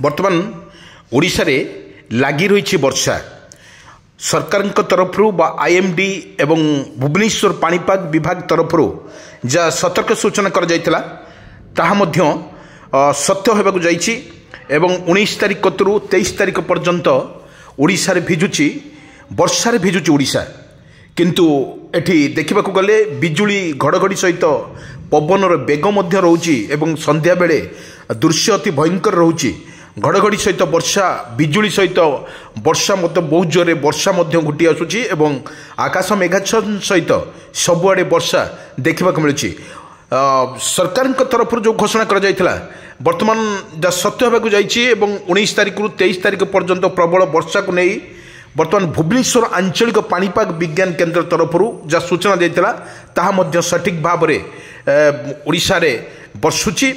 बर्तमान ओडिशा रे लगी रही वर्षा सरकार तरफ आईएमडी एवं भुवनेश्वर पाणीपाग विभाग तरफ जहाँ सतर्क सूचना कर सत्य होगा जाइए एवं 19 तारिख कतरू 23 तारिख पर्यंत ओडिशा रे भिजुची वर्षा रे भिजुची ओडिशा किंतु एठी देखा गले बिजुली घड़घड़ी सहित पवनर बेग मध्य रोची एवं संध्या बेले दृश्य अति भयंकर रोची घड़घड़ी सहित वर्षा बिजुली सहित वर्षा मत बहुत जोरे वर्षा घुटी आसूची एवं आकाश मेघाच्छन्न सहित सबुआड़े वर्षा देखा मिलूँ सरकार तरफ जो घोषणा कर वर्तमान जहाँ सत्य होगा जाइए 19 तारिख रु 23 तारिख पर्यंत प्रबल वर्षा को नहीं वर्तमान भुवनेश्वर आंचलिक पाणीपाग विज्ञान केन्द्र तरफ जहाँ सूचना देता ताहा सठिक भाव में ओडिशा रे बर्षुची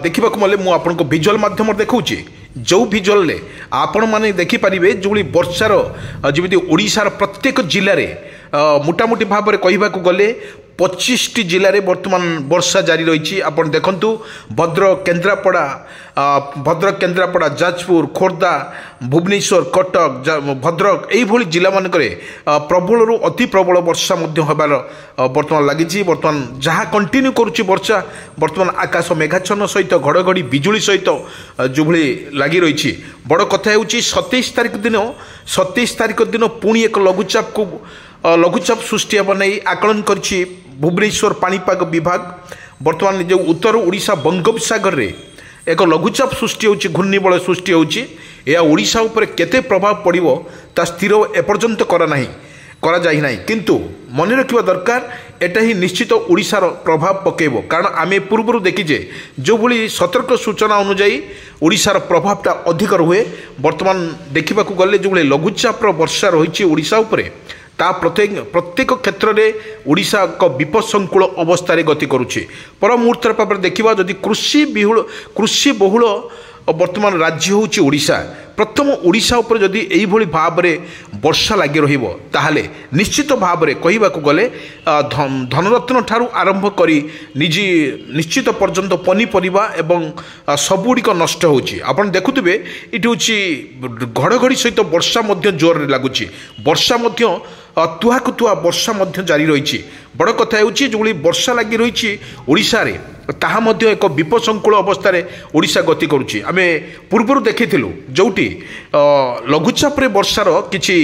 देखा मल्ले मुझे भिजुआल माध्यम देखा जो भिजुआल आपण मैंने देखिपारे जो वर्षार जमी ओडिशार प्रत्येक जिले में मोटामोटी भाव में कहवाक गले 25टी जिले में वर्तमान वर्षा जारी रही आपड़ देखु भद्रक केन्द्रापड़ा जाजपुर खोर्धा भुवनेश्वर कटक भद्रक यही जिला मानक प्रबल अति प्रबल वर्षा होबार वर्तमान लगी वर्तमान जहाँ कंटिन्यू करुच्ची वर्षा वर्तमान आकाश मेघाच्छन्न सहित घड़घड़ी बिजुली सहित जो लगी रही बड़ कथा हो 27 तारिख दिन पुणी एक लघुचाप सृष्टि होगा नहीं आकलन कर भुवनेश्वर पाणीपाग विभाग वर्तमान जो उत्तर ओडिशा बंगोपसागर रे एक लघुचाप सृष्टि होची घूर्णिबल सृष्टि होची या ओडिशा उपर केते प्रभाव पड़िबो ता स्थिर एपर्यंत करा जाई नाही किंतु मन रखिबा दरकार एटा ही निश्चित ओडिशार प्रभाव पकेबो कारण आमे पूर्व देखीजे जो भली सतर्क सूचना अनुसार ओडिशार प्रभावटा अधिक रुहे वर्तमान देखा गले जो लघुचाप वर्षा रही ओडिशा उपरे ता प्रत्येक क्षेत्र में ओडिशा एक विपदसंकुल अवस्था गति करुच्छे पर मुहूर्त भाव देखा जदि कृषि बहुल वर्तमान राज्य हूँ ओडिशा प्रथम ओडिशा उपर जदि यही भाव में वर्षा लगी रही निश्चित भाव में कहवाक गले धनरत्न ठारू आरंभ करी निश्चित पर्यंत पनीपरिबा एवं सबुड़िक नष्ट होची आपण देखुथिबे इटी होची घड़घड़ी सहित वर्षा मध्य जोर लगुची वर्षा मध्य तुहाकु तुहा वर्षा मध्य जारी रही बड़ कथा होची जो वर्षा लगी रही ओडिशा रे ताहा मध्य एक विपदसंकुल अवस्था ओडिशा गति करुच्ची आमे पूर्व देखिथिलु जोटी लघुचाप वर्षार किछि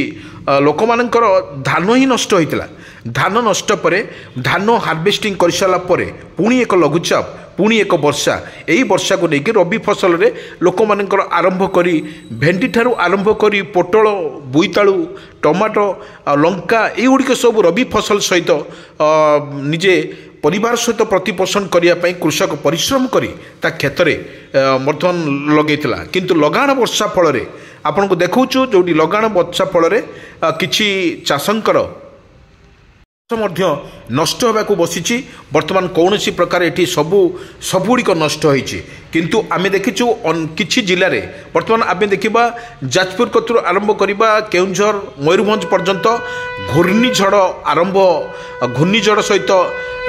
लोक मानकर धान ही नष्ट होइतिला धान नष्ट परे धान हार्वेस्टिंग कर सारा पुणी एक लघुचाप पुणी एक वर्षा यही वर्षा को लेकिन रबी फसल रे लोक मानकर आरंभ करी भेंडी ठारू आरंभ करी पोटल बोईतालु टमाटो लंका युड़िक सब रबी फसल सहित निजे परिवार सहित प्रतिपोषण करने कृषक परिश्रम करी ता खेत में वर्तमान लगेला किंतु लगाण वर्षा फल आपन को देखौछु जो लगाण वर्षा फल किछि चाषंकर नष्ट होगा बसी वर्तमान कौन प्रकार ये सबुड़िक नष्ट होती किंतु आमे देखीचु किछि जिले में वर्तमान आमे देखा जाजपुर कतरू आरंभ करवा केउंझर मयूरभंज पर्यंत घूर्णिझड़ आरंभ घूर्णिझड़ सहित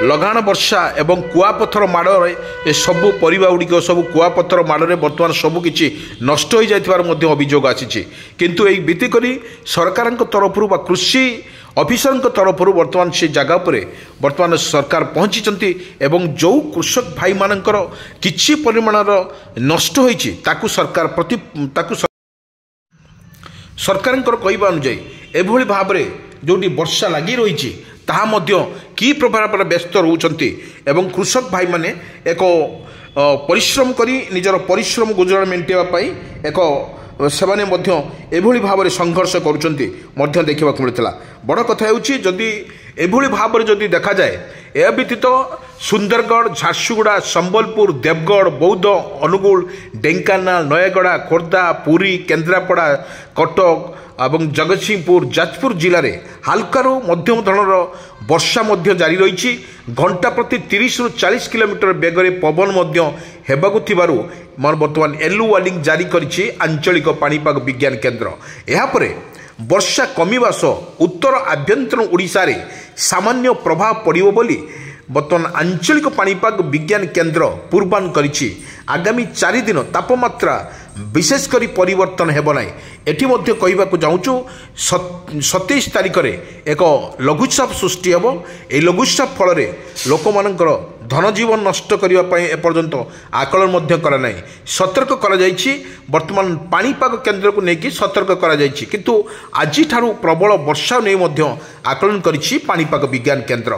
लगाण वर्षा एवं कुआपथर माड़ ए सबू परिबा गुड़िक सब कुआपथर माड़े वर्तमान सबकि नष्ट हो जाइथिबार अभियोग आसी किंतु यही बीतिक सरकार तरफ कृषि ऑफिसर तरफ वर्तमान से जगह पर वर्तमान सरकार पहुंची एवं जो कृषक भाई मानकर किछि परिमाणर नष्ट होइछि ताकु सरकार कहवा अनुजाई एभली भाव में जोटी वर्षा लगी रही ताहा मध्य कि प्रभाव व्यस्त रोचंती एवं कृषक भाई माने एक परिश्रम करी निजर परिश्रम गुजराण मेंटेवा एक सेमाने मध्य एभली भाव में संघर्ष करुचंती मध्य देखा मिलता बड़ कथा होची जदि एभली भाव में जदि देखा जाए यह व्यतीत सुंदरगढ़ झारसुगुड़ा संबलपुर देवगढ़ बौद्ध अनुगुल ढेंकानाल नयगड़ा खोर्धा पुरी केन्द्रापड़ा कटक एवं जगतसिंहपुर जाजपुर जिले में हालकारु मध्यम धरणर वर्षा मध्य जारी रही घंटा प्रति 30 रु 40 किलोमीटर बेगरे पवन मध्य हेबाकु थिबारु वर्तमान येलो वार्निंग जारी करिछि आंचलिक पाणीपाग विज्ञान केन्द्र यापरे वर्षा कमिबा सह उत्तर आभ्यंतर ओडिशा रे सामान्य प्रभाव पड़िबो बोली बर्तमान आंचलिक पाणीपाग विज्ञान केन्द्र पूर्वानुमान करिछि आगामी 4 दिन तापमात्रा विशेषकर परिवर्तन हेब ना एटी कहवाक चाहूँ 27 तारिख में एक लघुचाप सृष्टि हेब ए लघुचाप फल लोक मानकर धनजीवन नष्ट करने एपर्यंत आकलन कराना सतर्क कर बर्तमान पाणीपाग केन्द्र को लेकिन सतर्क किंतु आज प्रबल वर्षा नहीं आकलन करिछि पाणीपाग विज्ञान केन्द्र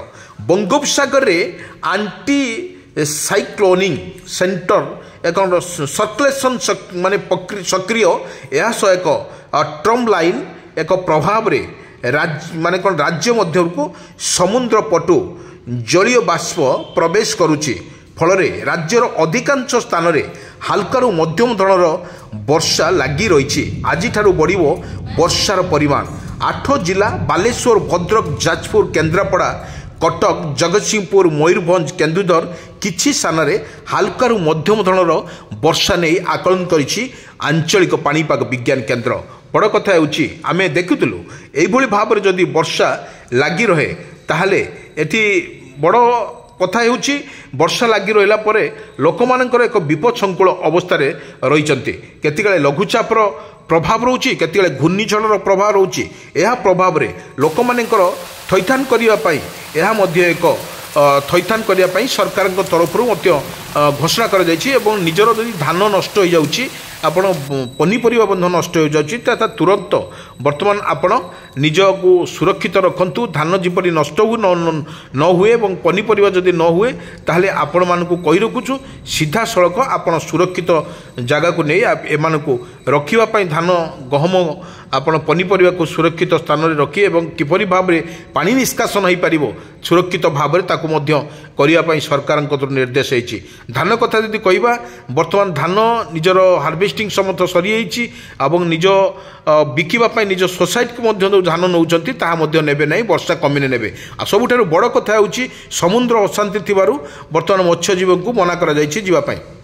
बंगोपसागर में आंटी साइक्लोनिंग सेंटर एक सर्कुलेशन माने सक्रिय यह सह एक ट्रम लाइन एक प्रभाव रे माने कौन राज्य मध्य को समुद्र पटु जलीय बाष्प प्रवेश करुछि फल राज्यर अधिकांश स्थान में हालकारु मध्यम धरणर वर्षा लगी रही आज बढ़ वर्षार परिमाण 8 जिला बालेश्वर भद्रक जाजपुर केन्द्रापड़ा कटक जगतसिंहपुर मयूरभंज केन्दुझर किछि स्थान में हालकारु मध्यम धरणर वर्षा नहीं आकलन करिछि आंचलिक पाणीपाग विज्ञान केन्द्र बड़ कथा होउछि आमे देखुतलु एइभଳି भाबरे जदि वर्षा लगी रहे ताहले एठी बड़ कथा होउछि वर्षा लगी रहिला परे लोकमानकर एक विपदसंकुल अवस्था रही केतिकाले लघुचापर प्रभाव रोचे केतिकाले घूर्णिझड़र प्रभाव रोचे यह प्रभाव रे लोकमानकर थैथान करने एक थैथान करने सरकार तरफ घोषणा कर निजर जदि धान नष्ट हो जाउछि आपण पनीपरिया बंध नष्ट हो जाउछि तुरंत वर्तमान आपण निजको सुरक्षित रखंतु धान जिपरि नष्ट न हुए और पनीपरिया जदि न हुए ताहले आपण मानकु कहि रखुछु सीधा सड़क आपण सुरक्षित जगह को नहीं एमान को रखिबा पई धान गहम आपण पनीपरिया को सुरक्षित स्थान रे रखी एवं किपरि भाव रे पानी निष्कासन हो पारिबो सुरक्षित भाव रे ताकु मध्य करिया पई सरकार निर्देश होइछि धान कथा जदि कहिबा वर्तमान धान निजर हार्वेस्टिंग समर्थ सरी जाइछि एवं निज बिकिबा पई निज सोसाइटी को मध्य धान नउचंती ताहा मध्य नेबे नै वर्षा कमिने नेबे आ सबुठारु बड़ कथा होउछि समुद्र अशांति थिबारु वर्तमान मत्स्यजीव को मना करा जाइछि जीवा पई।